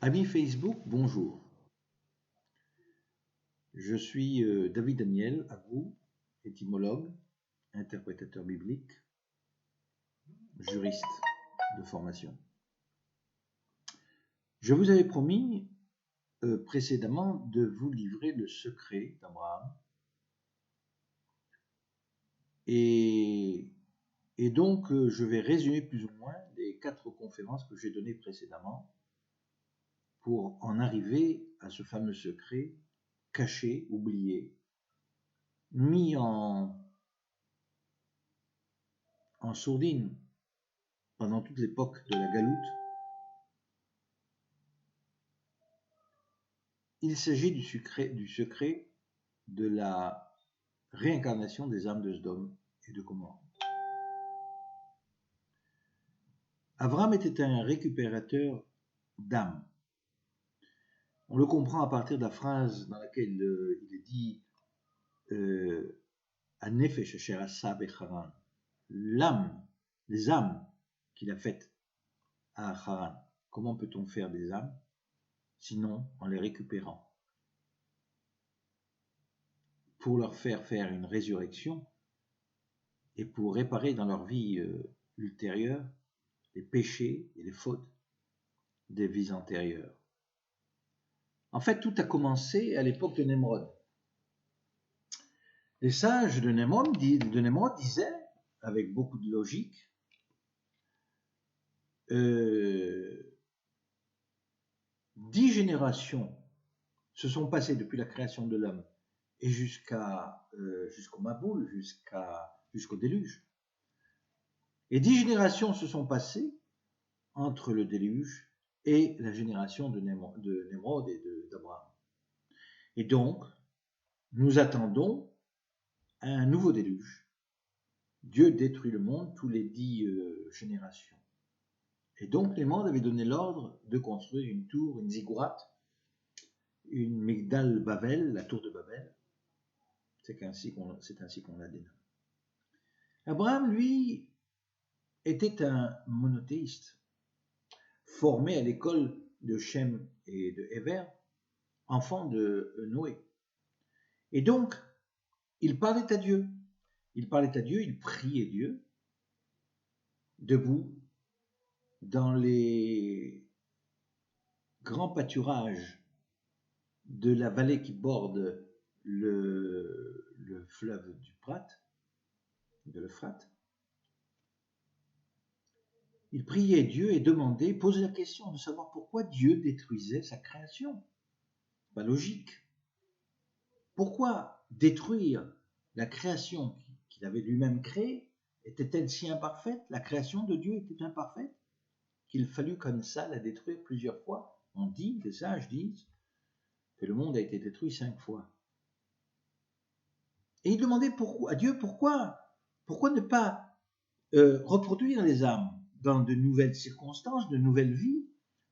Ami Facebook, bonjour. Je suis David Daniel Agou, étymologue, interprétateur biblique, juriste de formation. Je vous avais promis précédemment de vous livrer le secret d'Abraham. Et donc, je vais résumer plus ou moins les 4 conférences que j'ai données précédemment pour en arriver à ce fameux secret caché, oublié, mis en sourdine pendant toute l'époque de la galoute. Il s'agit du secret de la réincarnation des âmes de Sodome et de Gomorrhe. Abraham était un récupérateur d'âmes. On le comprend à partir de la phrase dans laquelle il est dit Hanefesh asher asa becharan, l'âme, les âmes qu'il a faites à Haran. Comment peut-on faire des âmes sinon en les récupérant, pour leur faire une résurrection et pour réparer dans leur vie ultérieure les péchés et les fautes des vies antérieures. En fait, tout a commencé à l'époque de Nemrod. Les sages de Nemrod disaient, avec beaucoup de logique, 10 générations se sont passées depuis la création de l'homme et jusqu'au Maboul, jusqu'au déluge. Et 10 générations se sont passées entre le déluge et la génération de Nemrod et d'Abraham. Et donc, nous attendons un nouveau déluge. Dieu détruit le monde tous les 10 générations. Et donc, Nemrod avait donné l'ordre de construire une tour, une ziggourate, une Migdal Bavel, la tour de Babel. C'est ainsi qu'on la dénomme. Abraham, lui, était un monothéiste, formé à l'école de Shem et de Héber, enfant de Noé. Et donc, il parlait à Dieu. Il priait Dieu, debout, dans les grands pâturages de la vallée qui borde le fleuve du Prat, de l'Euphrate. Il priait Dieu et posait la question de savoir pourquoi Dieu détruisait sa création. Pas logique. Pourquoi détruire la création qu'il avait lui-même créée? Était-elle si imparfaite? La création de Dieu était imparfaite qu'il fallut comme ça la détruire plusieurs fois? Les sages disent, que le monde a été détruit 5 fois. Et il demandait à Dieu pourquoi ne pas reproduire les âmes dans de nouvelles circonstances, de nouvelles vies,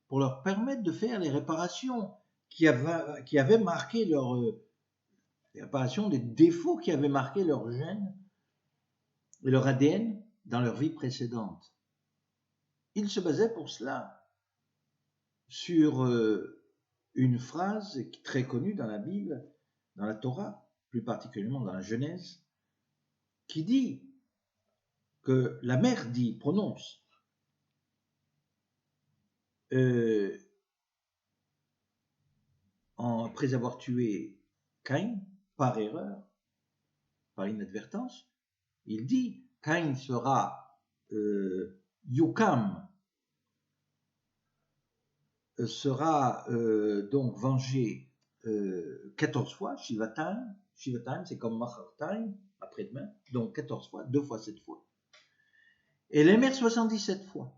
pour leur permettre de faire les réparations qui avaient marqué les réparations des défauts qui avaient marqué leur gène et leur ADN dans leur vie précédente. Il se basait pour cela sur une phrase très connue dans la Bible, dans la Torah, plus particulièrement dans la Genèse, qui dit que la mère prononce après avoir tué Caïn par erreur, par inadvertance, il dit Caïn sera Yukam, sera donc vengé 14 fois, Shivatime, c'est comme Machartime, après-demain, donc 14 fois, 2 fois 7 fois. Et les mères 77 fois.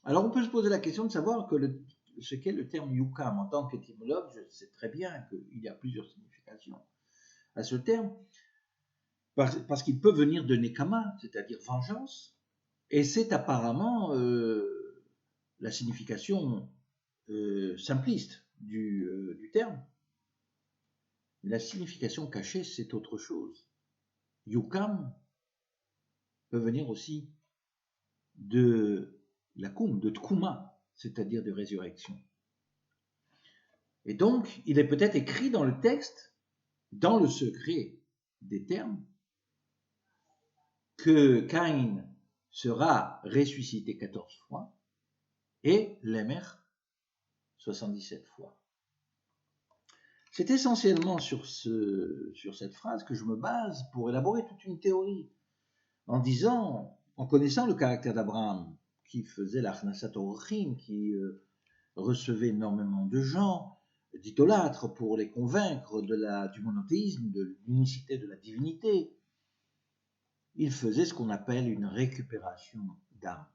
Alors on peut se poser la question de savoir ce qu'est le terme Yukam. En tant qu'étymologue, je sais très bien qu'il y a plusieurs significations à ce terme, parce qu'il peut venir de Nekama, c'est-à-dire vengeance, et c'est apparemment la signification simpliste du terme. La signification cachée, c'est autre chose. Yukam peut venir aussi de la Kum, de Tkuma, c'est-à-dire de résurrection. Et donc, il est peut-être écrit dans le texte, dans le secret des termes, que Caïn sera ressuscité 14 fois et Lémer 77 fois. C'est essentiellement sur cette phrase que je me base pour élaborer toute une théorie, en connaissant le caractère d'Abraham, qui faisait l'Achnasat Orchim, qui recevait énormément de gens, d'idolâtres, pour les convaincre du monothéisme, de l'unicité de la divinité. Il faisait ce qu'on appelle une récupération d'âme.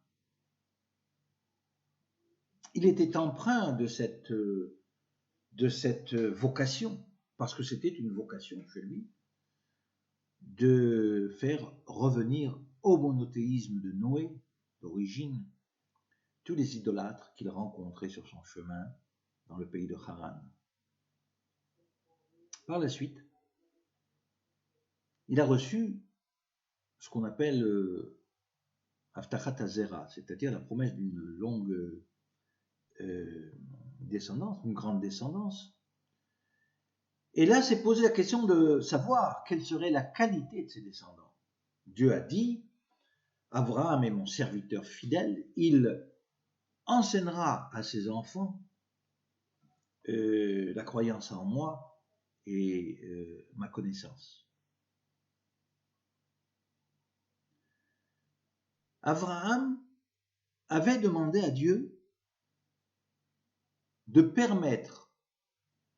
Il était empreint de cette vocation, parce que c'était une vocation chez lui, de faire revenir au monothéisme de Noé, d'origine, tous les idolâtres qu'il rencontrait sur son chemin dans le pays de Haran. Par la suite, il a reçu ce qu'on appelle Avtachat Hazera, c'est-à-dire la promesse d'une longue descendance, une grande descendance. Et là, s'est posé la question de savoir quelle serait la qualité de ses descendants. Dieu a dit, Abraham est mon serviteur fidèle, il enseignera à ses enfants la croyance en moi et ma connaissance. Abraham avait demandé à Dieu de permettre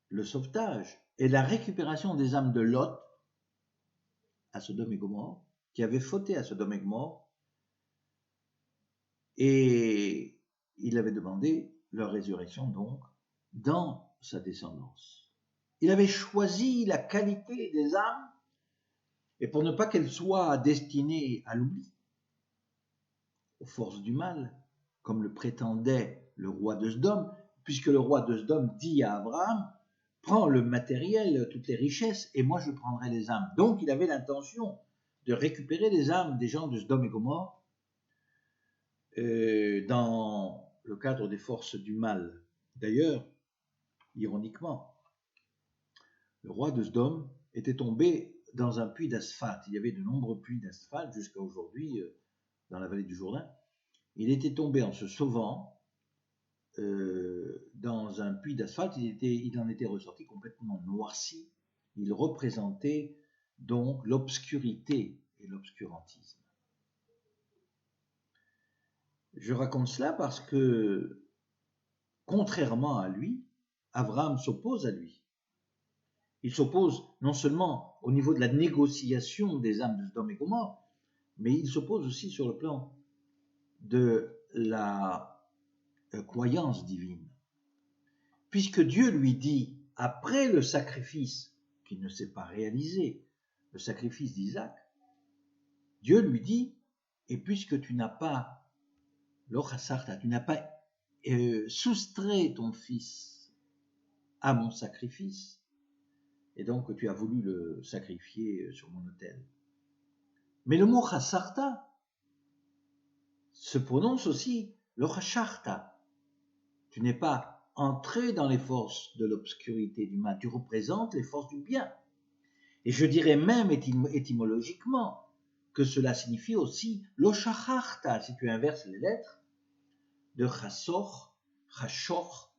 le sauvetage et la récupération des âmes de Lot à Sodome et Gomorrhe, qui avaient fauté à Sodome et Gomorrhe, et il avait demandé leur résurrection donc dans sa descendance. Il avait choisi la qualité des âmes, et pour ne pas qu'elles soient destinées à l'oubli, aux forces du mal, comme le prétendait le roi de Sodome, puisque le roi de Sodome dit à Abraham, prends le matériel, toutes les richesses, et moi je prendrai les âmes. Donc il avait l'intention de récupérer les âmes des gens de Sodome et Gomorrhe dans le cadre des forces du mal. D'ailleurs, ironiquement, le roi de Sodome était tombé dans un puits d'asphalte. Il y avait de nombreux puits d'asphalte jusqu'à aujourd'hui dans la vallée du Jourdain. Il était tombé en se sauvant dans un puits d'asphalte. Il en était ressorti complètement noirci. Il représentait donc l'obscurité et l'obscurantisme. Je raconte cela parce que, contrairement à lui, Abraham s'oppose à lui. Il s'oppose non seulement au niveau de la négociation des âmes de Sodome et Gomorrhe, mais il s'oppose aussi sur le plan de la croyance divine. Puisque Dieu lui dit, après le sacrifice qui ne s'est pas réalisé, le sacrifice d'Isaac, Dieu lui dit, et puisque tu n'as pas tu n'as pas soustrait ton fils à mon sacrifice, et donc tu as voulu le sacrifier sur mon autel. Mais le mot chasarta se prononce aussi le chasharta. Tu n'es pas entré dans les forces de l'obscurité du mal, tu représentes les forces du bien. Et je dirais même étymologiquement que cela signifie aussi lo shacharta, si tu inverses les lettres, de chasor, chashor,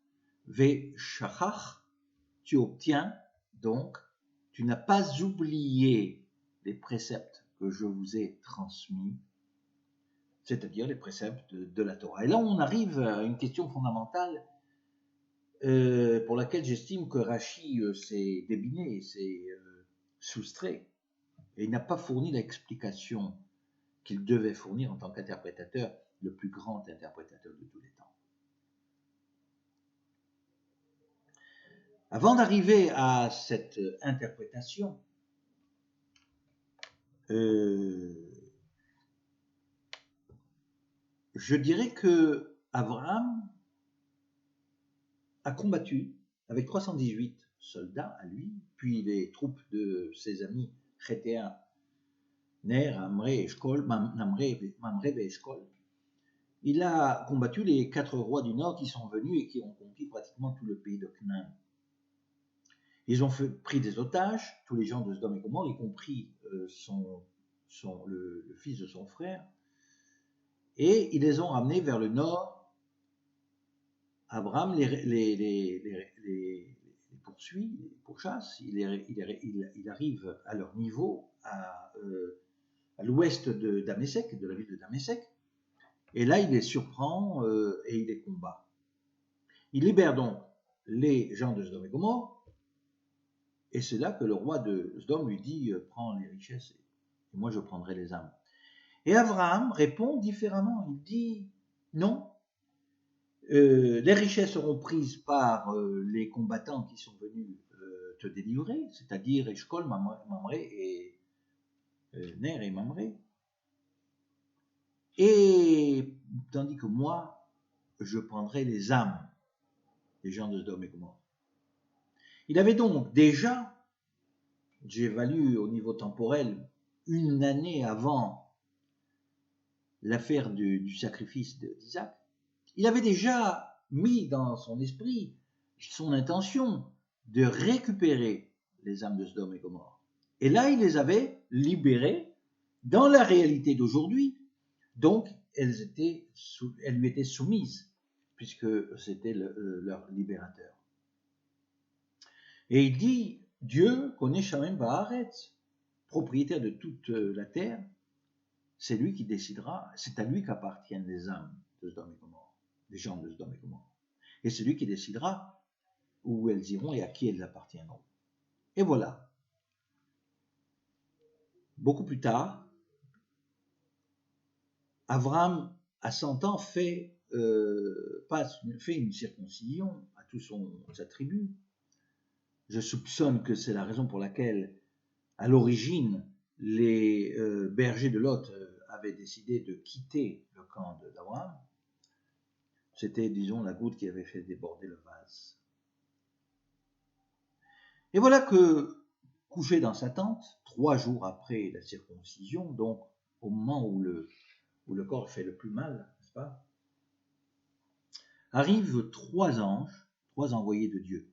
ve shachach, tu obtiens donc, tu n'as pas oublié les préceptes que je vous ai transmis, c'est-à-dire les préceptes de la Torah. Et là, on arrive à une question fondamentale pour laquelle j'estime que Rashi s'est débiné, s'est soustrait, et il n'a pas fourni l'explication qu'il devait fournir en tant qu'interprétateur, le plus grand interprétateur de tous les temps. Avant d'arriver à cette interprétation, je dirais que Abraham a combattu avec 318 soldats à lui, puis les troupes de ses amis chétéens, Ner, Mamré et Eshkol. Il a combattu les 4 rois du Nord qui sont venus et qui ont conquis pratiquement tout le pays de Canaan. Ils ont pris des otages, tous les gens de Sodome et Gomorrhe, y compris le fils de son frère, et ils les ont ramenés vers le nord. Abraham les poursuit, les pourchasse, il arrive à leur niveau, à l'ouest de Damések, de la ville de Damések, et là il les surprend et il les combat. Il libère donc les gens de Sodome et Gomorrhe, et c'est là que le roi de Sodome lui dit « Prends les richesses, et moi je prendrai les âmes ». Et Abraham répond différemment, il dit « Non, les richesses seront prises par les combattants qui sont venus te délivrer, c'est-à-dire Eshkol, Mamré et Ner et Mamré. Et tandis que moi, je prendrai les âmes des gens de Sodome et Gomorrhe. » Il avait donc déjà, j'évalue au niveau temporel, une année avant l'affaire du sacrifice d'Isaac, il avait déjà mis dans son esprit son intention de récupérer les âmes de Sodome et Gomorrhe. Et là, il les avait libérées dans la réalité d'aujourd'hui. Donc, elles lui étaient soumises, puisque c'était leur libérateur. Et il dit, Dieu connaît Shamem Baaretz, propriétaire de toute la terre, c'est lui qui décidera, c'est à lui qu'appartiennent les âmes de Sodome et Gomorrhe, les gens de Sodome et Gomorrhe. Et c'est lui qui décidera où elles iront et à qui elles appartiendront. Et voilà. Beaucoup plus tard, Abraham, à 100 ans, fait une circoncision à toute sa tribu. Je soupçonne que c'est la raison pour laquelle, à l'origine, les bergers de Lot avaient décidé de quitter le camp d'Abraham. C'était, disons, la goutte qui avait fait déborder le vase. Et voilà que, couché dans sa tente, 3 jours après la circoncision, donc au moment où le corps fait le plus mal, n'est-ce pas, arrivent 3 anges, 3 envoyés de Dieu.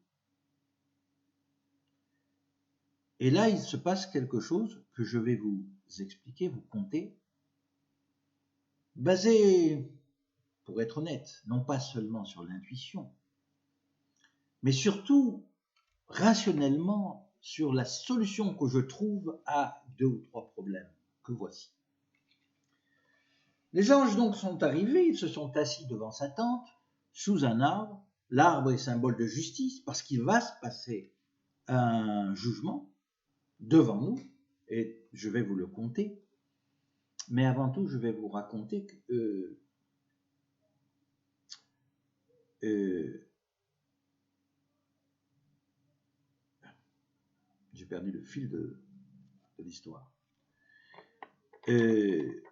Et là, il se passe quelque chose que je vais vous expliquer, vous conter, basé, pour être honnête, non pas seulement sur l'intuition, mais surtout rationnellement sur la solution que je trouve à 2 ou 3 problèmes que voici. Les anges donc sont arrivés, ils se sont assis devant sa tente, sous un arbre. L'arbre est symbole de justice parce qu'il va se passer un jugement devant nous, et je vais vous le conter. Mais avant tout, je vais vous raconter que j'ai perdu le fil de l'histoire. Les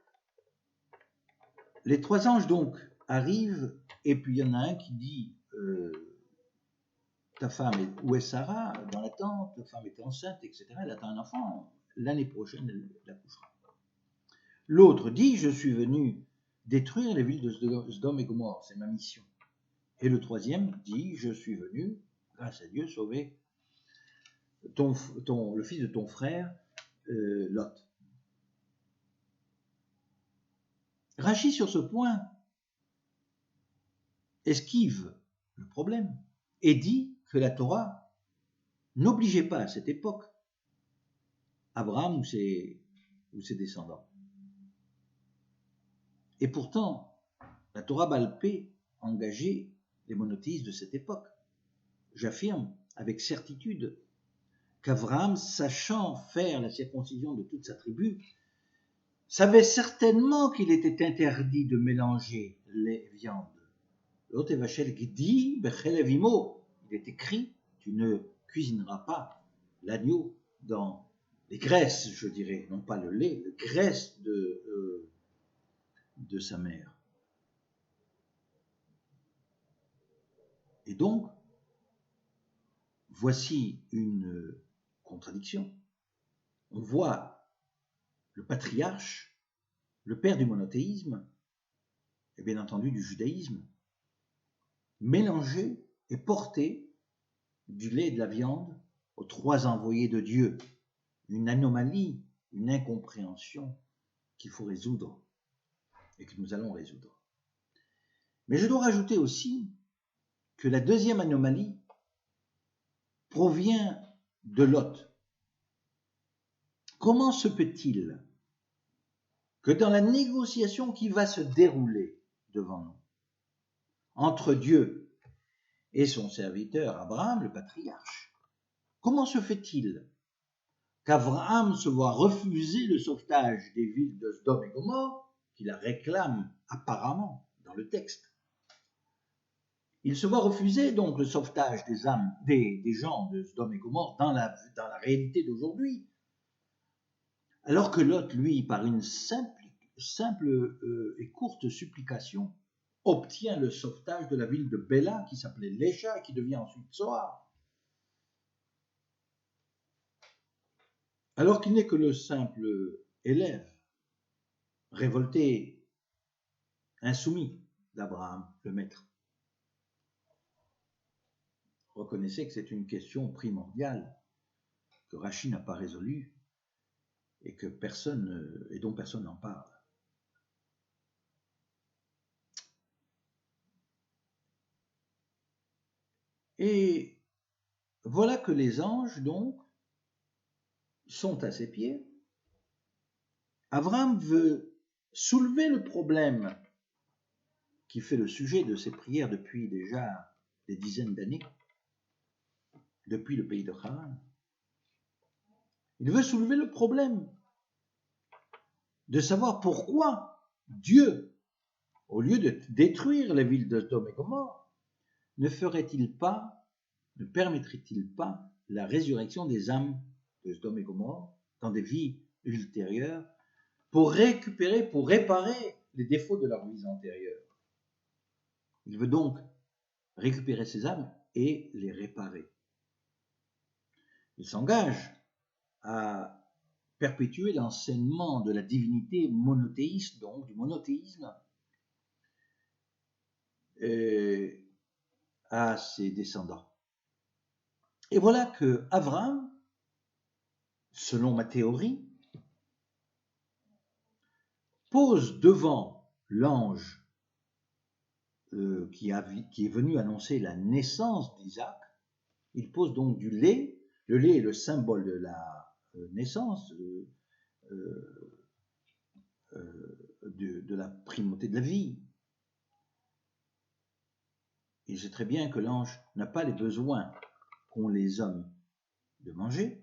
3 anges donc arrivent, et puis il y en a un qui dit ta femme, où est Sarah? Dans la tente, ta femme est enceinte, etc. Elle attend un enfant, l'année prochaine elle accouchera. L'autre dit, je suis venu détruire les villes de Sodome et Gomorrhe, c'est ma mission. Et le troisième dit, je suis venu, grâce à Dieu, sauver le fils de ton frère, Lot. Rachi, sur ce point, esquive le problème et dit que la Torah n'obligeait pas à cette époque Abraham ou ses descendants. Et pourtant, la Torah Baal-Pé engageait les monothéistes de cette époque. J'affirme avec certitude qu'Abraham, sachant faire la circoncision de toute sa tribu, savait certainement qu'il était interdit de mélanger les viandes. L'autre Evachel Gdi Bechelev Imo, il est écrit, tu ne cuisineras pas l'agneau dans les graisses, je dirais, non pas le lait, les graisses de sa mère. Et donc, voici une contradiction. On voit le patriarche, le père du monothéisme, et bien entendu du judaïsme, mélanger et porter du lait et de la viande aux 3 envoyés de Dieu, une anomalie, une incompréhension qu'il faut résoudre et que nous allons résoudre. Mais je dois rajouter aussi que la deuxième anomalie provient de Lot. Comment se peut-il que dans la négociation qui va se dérouler devant nous, entre Dieu et son serviteur Abraham, le patriarche, comment se fait-il qu'Abraham se voit refuser le sauvetage des villes de Sodome et Gomorrhe, qu'il la réclame apparemment dans le texte? Il se voit refuser donc le sauvetage des âmes, des gens de Sodome et Gomorrhe dans la réalité d'aujourd'hui, alors que Lot, lui, par une simple et courte supplication, obtient le sauvetage de la ville de Béla, qui s'appelait Lécha, qui devient ensuite Zoar. Alors qu'il n'est que le simple élève, révolté, insoumis d'Abraham, le maître. Reconnaissez que c'est une question primordiale que Rachi n'a pas résolue et dont personne n'en parle. Et voilà que les anges, donc, sont à ses pieds. Abraham veut soulever le problème qui fait le sujet de ses prières depuis déjà des dizaines d'années, depuis le pays de Haran. Il veut soulever le problème de savoir pourquoi Dieu, au lieu de détruire les villes de Sodome et Gomorrhe, ne permettrait-il pas la résurrection des âmes de Sodome et Gomorrhe dans des vies ultérieures pour réparer les défauts de leur vie antérieure. Il veut donc récupérer ces âmes et les réparer. Il s'engage à perpétuer l'enseignement de la divinité monothéiste, donc du monothéisme, à ses descendants. Et voilà que Abraham, selon ma théorie, pose devant l'ange qui est venu annoncer la naissance d'Isaac, il pose donc du lait. Le lait est le symbole de la naissance, de la primauté de la vie. Il sait très bien que l'ange n'a pas les besoins qu'ont les hommes de manger,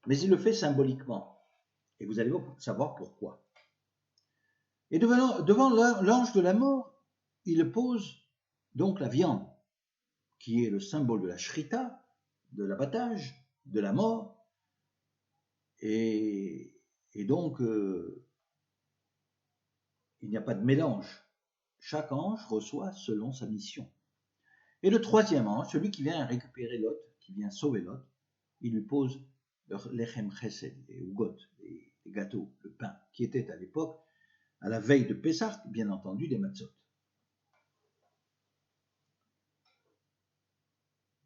mais il le fait symboliquement. Et vous allez savoir pourquoi. Et devant l'ange de la mort, il pose donc la viande, qui est le symbole de la shrita, de l'abattage, de la mort. Et donc, il n'y a pas de mélange. Chaque ange reçoit selon sa mission. Et le troisième ange, celui qui vient récupérer Lot, qui vient sauver Lot, il lui pose l'echem chesed, les ougot, les gâteaux, le pain, qui était à l'époque, à la veille de Pessah, bien entendu, des matzot.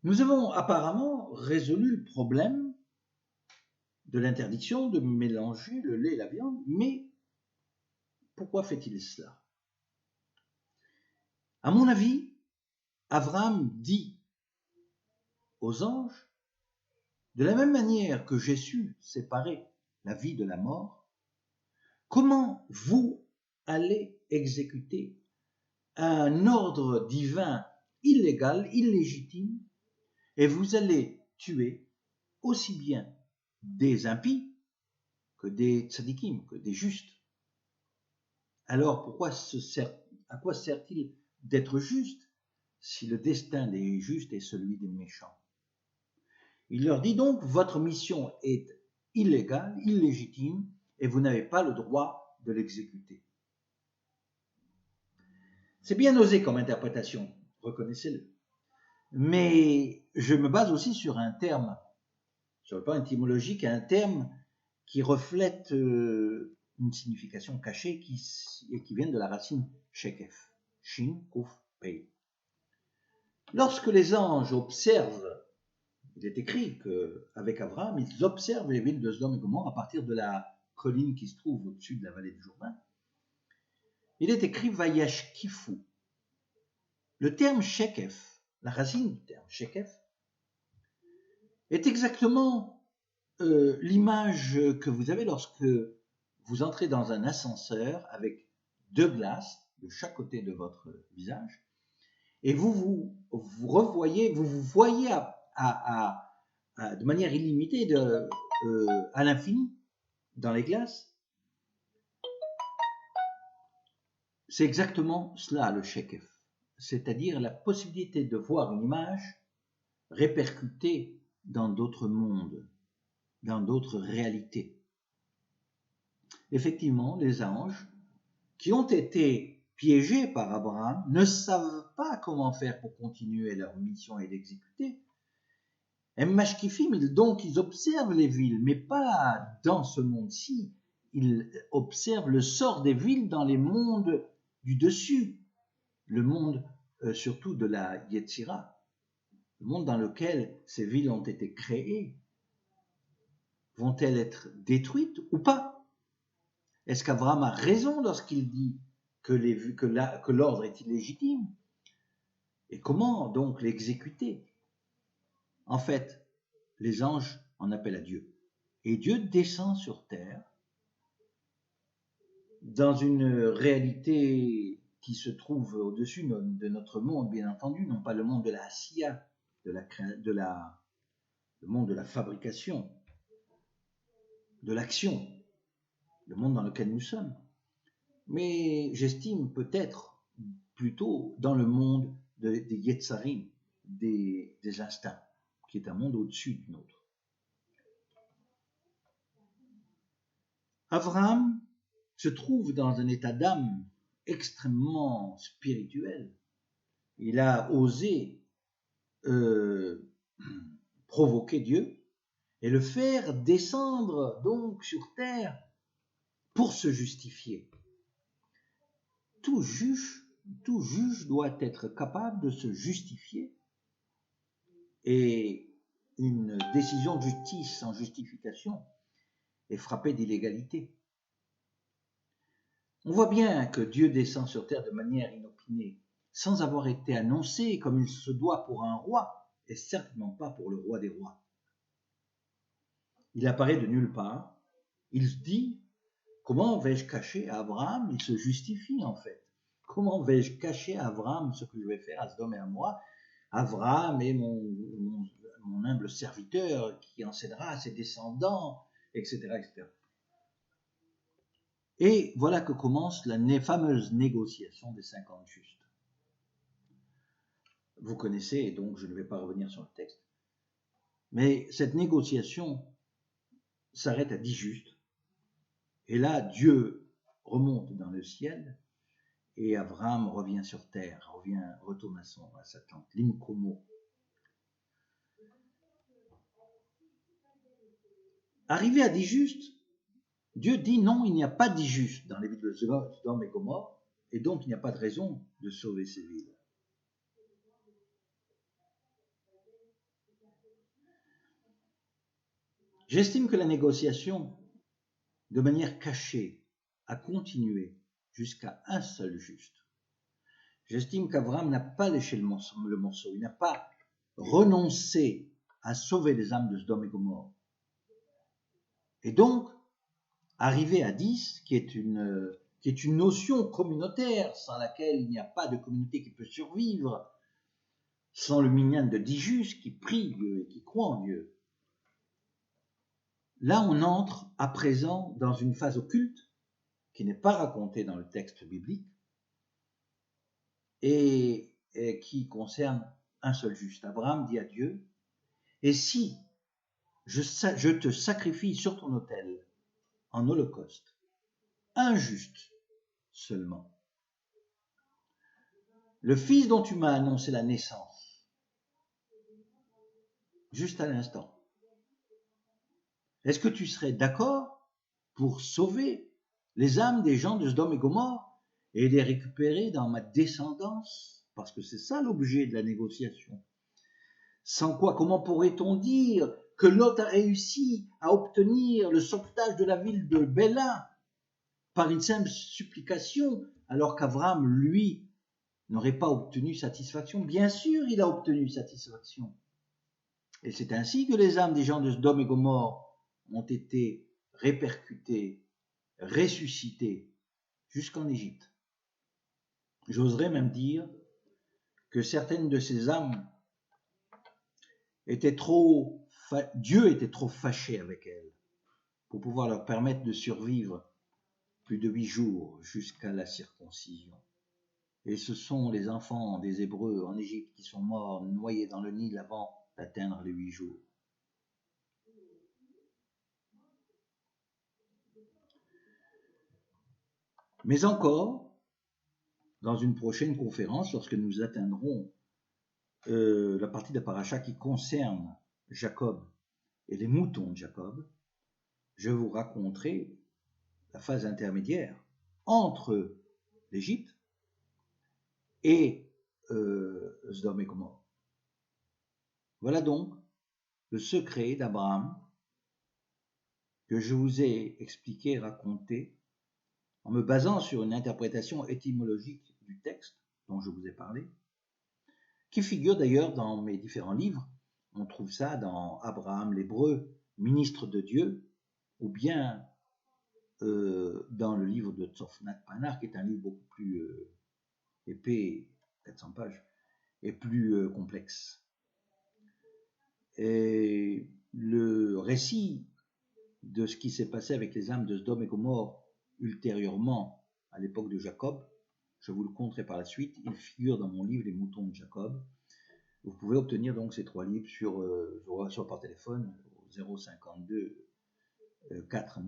Nous avons apparemment résolu le problème de l'interdiction de mélanger le lait et la viande, mais pourquoi fait-il cela? À mon avis, Abraham dit aux anges, de la même manière que j'ai su séparer la vie de la mort, comment vous allez exécuter un ordre divin illégal, illégitime, et vous allez tuer aussi bien des impies que des tzadikim, que des justes. Alors à quoi sert-il d'être juste si le destin des justes est celui des méchants? Il leur dit donc, votre mission est illégale, illégitime, et vous n'avez pas le droit de l'exécuter. C'est bien osé comme interprétation, reconnaissez-le. Mais je me base aussi sur un terme, sur le plan étymologique, un terme qui reflète une signification cachée qui vient de la racine shekef, shin, kuf, pei. Lorsque les anges observent il est écrit qu'avec Abraham, ils observent les villes de Sodome et Gomorrhe à partir de la colline qui se trouve au-dessus de la vallée du Jourdain. Il est écrit Vayashkifu. Le terme Shekef, la racine du terme Shekef, est exactement l'image que vous avez lorsque vous entrez dans un ascenseur avec 2 glaces de chaque côté de votre visage, et vous voyez de manière illimitée à l'infini dans les glaces. C'est exactement cela le Shekef, c'est-à-dire la possibilité de voir une image répercutée dans d'autres mondes, dans d'autres réalités. Effectivement, les anges qui ont été piégés par Abraham ne savent pas comment faire pour continuer leur mission et l'exécuter. Donc ils observent les villes, mais pas dans ce monde-ci. Ils observent le sort des villes dans les mondes du dessus, le monde surtout de la Yetzira, le monde dans lequel ces villes ont été créées. Vont-elles être détruites ou pas? Est-ce qu'Abraham a raison lorsqu'il dit que l'ordre est illégitime? Et comment donc l'exécuter? En fait, les anges en appellent à Dieu. Et Dieu descend sur terre dans une réalité qui se trouve au-dessus de notre monde, bien entendu, non pas le monde de la Asiya, le monde de la fabrication, de l'action, le monde dans lequel nous sommes. Mais j'estime peut-être plutôt dans le monde des Yetzarim, des instincts, qui est un monde au-dessus du nôtre. Abraham se trouve dans un état d'âme extrêmement spirituel. Il a osé provoquer Dieu et le faire descendre donc sur terre pour se justifier. Tout juge doit être capable de se justifier, et une décision de justice sans justification est frappée d'illégalité. On voit bien que Dieu descend sur terre de manière inopinée, sans avoir été annoncé comme il se doit pour un roi, et certainement pas pour le roi des rois. Il apparaît de nulle part, il se dit: comment vais-je cacher à Abraham? Il se justifie en fait. Comment vais-je cacher à Abraham ce que je vais faire à Sodome et à moi? Abraham est mon humble serviteur qui en cédera à ses descendants, etc., etc. Et voilà que commence la fameuse négociation des 50 justes. Vous connaissez, donc je ne vais pas revenir sur le texte. Mais cette négociation s'arrête à 10 justes. Et là, Dieu remonte dans le ciel et Abraham revient sur terre, retourne à sa tente, l'Imkomo. Arrivé à 10 justes, Dieu dit non, il n'y a pas 10 justes dans les villes de Sodome et Gomorrhe, et donc il n'y a pas de raison de sauver ces villes. J'estime que la négociation, de manière cachée, a continué jusqu'à un seul juste. J'estime qu'Abraham n'a pas léché le morceau, il n'a pas renoncé à sauver les âmes de Sodome et Gomorrhe. Et donc, arrivé à 10, qui est une notion communautaire sans laquelle il n'y a pas de communauté qui peut survivre, sans le minyan de 10 justes qui prient Dieu et qui croient en Dieu. Là, on entre à présent dans une phase occulte qui n'est pas racontée dans le texte biblique et qui concerne un seul juste. Abraham dit à Dieu: et si je te sacrifie sur ton autel en holocauste un juste seulement, le fils dont tu m'as annoncé la naissance, juste à l'instant, est-ce que tu serais d'accord pour sauver les âmes des gens de Sodome et Gomorrhe et les récupérer dans ma descendance? Parce que c'est ça l'objet de la négociation. Sans quoi, comment pourrait-on dire que Lot a réussi à obtenir le sauvetage de la ville de Béla par une simple supplication, alors qu'Abraham, lui, n'aurait pas obtenu satisfaction? Bien sûr, il a obtenu satisfaction. Et c'est ainsi que les âmes des gens de Sodome et Gomorrhe ont été répercutées, ressuscitées, jusqu'en Égypte. J'oserais même dire que certaines de ces âmes Dieu était trop fâché avec elles pour pouvoir leur permettre de survivre plus de 8 jours jusqu'à la circoncision. Et ce sont les enfants des Hébreux en Égypte qui sont morts noyés dans le Nil avant d'atteindre les 8 jours. Mais encore, dans une prochaine conférence, lorsque nous atteindrons la partie de la paracha qui concerne Jacob et les moutons de Jacob, je vous raconterai la phase intermédiaire entre l'Égypte et Sodome et Gomorrhe. Voilà donc le secret d'Abraham que je vous ai expliqué et raconté en me basant sur une interprétation étymologique du texte dont je vous ai parlé, qui figure d'ailleurs dans mes différents livres. On trouve ça dans Abraham l'Hébreu, ministre de Dieu, ou bien dans le livre de Tzofnat Panar, qui est un livre beaucoup plus épais, 400 pages, et plus complexe. Et le récit de ce qui s'est passé avec les âmes de Sodome et Gomorrhe ultérieurement à l'époque de Jacob, je vous le conterai par la suite, il figure dans mon livre Les moutons de Jacob. Vous pouvez obtenir donc ces 3 livres soit par téléphone au 052 4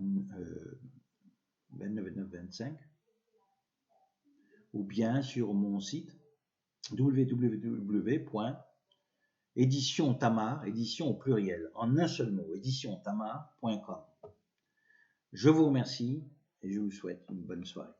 29 29 25 ou bien sur mon site www.édition-tamar, édition au pluriel, en un seul mot, édition-tamar.com. Je vous remercie et je vous souhaite une bonne soirée.